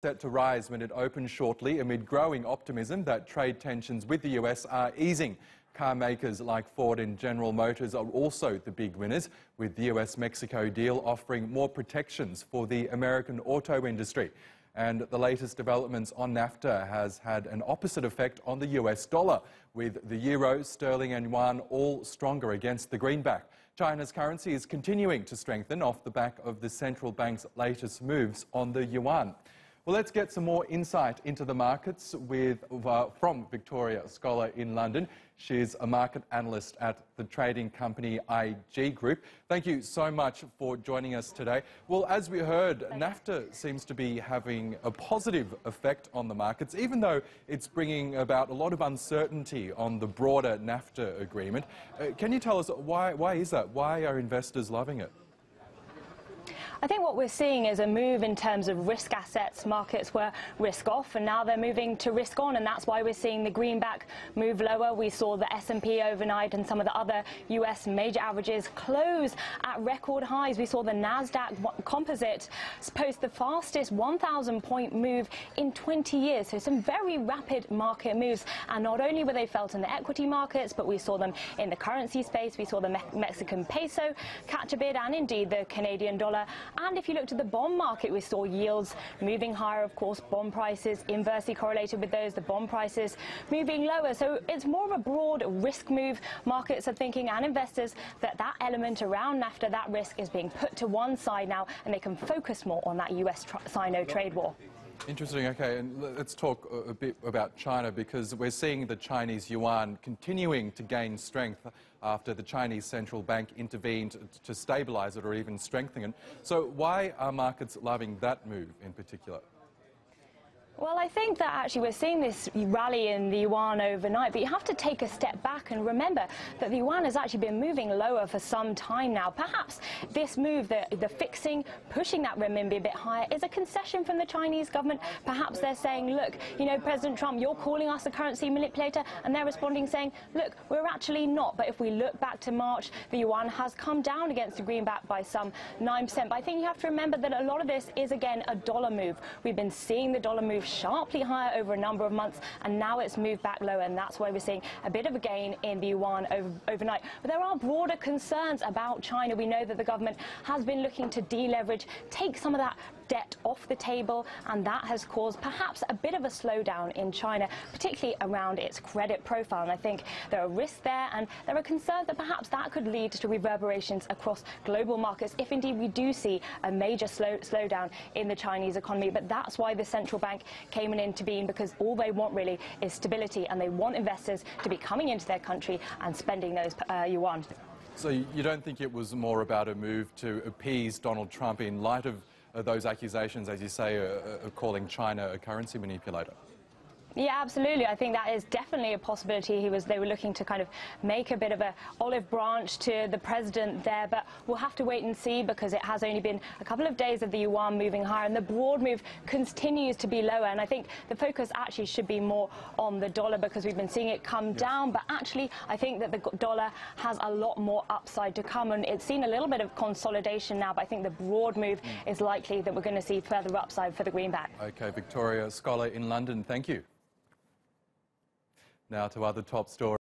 Set to rise when it opens shortly amid growing optimism that trade tensions with the US are easing. Car makers like Ford and General Motors are also the big winners, with the US-Mexico deal offering more protections for the American auto industry. And the latest developments on NAFTA has had an opposite effect on the US dollar, with the euro, sterling and yuan all stronger against the greenback. China's currency is continuing to strengthen off the back of the central bank's latest moves on the yuan. Well, let's get some more insight into the markets from Victoria, scholar in London. She's a market analyst at the trading company IG Group. Thank you so much for joining us today. Well, as we heard, NAFTA seems to be having a positive effect on the markets, even though it's bringing about a lot of uncertainty on the broader NAFTA agreement. Can you tell us why is that? Why are investors loving it? I think what we're seeing is a move in terms of risk assets. Markets were risk off and now they're moving to risk on, and that's why we're seeing the greenback move lower. We saw the S&P overnight and some of the other US major averages close at record highs. We saw the NASDAQ composite post the fastest 1,000-point move in 20 years. So some very rapid market moves, and not only were they felt in the equity markets, but we saw them in the currency space. We saw the Mexican peso catch a bid, and indeed the Canadian dollar. And if you looked at the bond market, we saw yields moving higher. Of course, bond prices inversely correlated with those, the bond prices moving lower. So it's more of a broad risk move. Markets are thinking, and investors, that element around NAFTA, that risk is being put to one side now, and they can focus more on that US-Sino trade war. Interesting. Okay, and let's talk a bit about China, because we're seeing the Chinese yuan continuing to gain strength after the Chinese central bank intervened to stabilise it or even strengthen it. So why are markets loving that move in particular? Well, I think that actually we're seeing this rally in the yuan overnight, but you have to take a step back and remember that the yuan has actually been moving lower for some time now. Perhaps this move, the fixing, pushing that renminbi a bit higher, is a concession from the Chinese government. Perhaps they're saying, look, you know, President Trump, you're calling us a currency manipulator, and they're responding saying, look, we're actually not. But if we look back to March, the yuan has come down against the greenback by some 9%. But I think you have to remember that a lot of this is, again, a dollar move. We've been seeing the dollar move sharply higher over a number of months, and now it's moved back lower, and that's why we're seeing a bit of a gain in the yuan overnight. But there are broader concerns about China. We know that the government has been looking to deleverage, take some of that debt off the table, and that has caused perhaps a bit of a slowdown in China, particularly around its credit profile. And I think there are risks there, and there are concerns that perhaps that could lead to reverberations across global markets if indeed we do see a major slowdown in the Chinese economy. But that's why the central bank came into being, because all they want really is stability, and they want investors to be coming into their country and spending those yuan. So you don't think it was more about a move to appease Donald Trump in light of those accusations, as you say, of calling China a currency manipulator? Yeah, absolutely. I think that is definitely a possibility. They were looking to kind of make a bit of an olive branch to the president there, but we'll have to wait and see, because it has only been a couple of days of the yuan moving higher, and the broad move continues to be lower. And I think the focus actually should be more on the dollar, because we've been seeing it come down, but actually I think that the dollar has a lot more upside to come, and it's seen a little bit of consolidation now, but I think the broad move is likely that we're going to see further upside for the greenback. Okay, Victoria, scholar in London, thank you. Now to other top stories.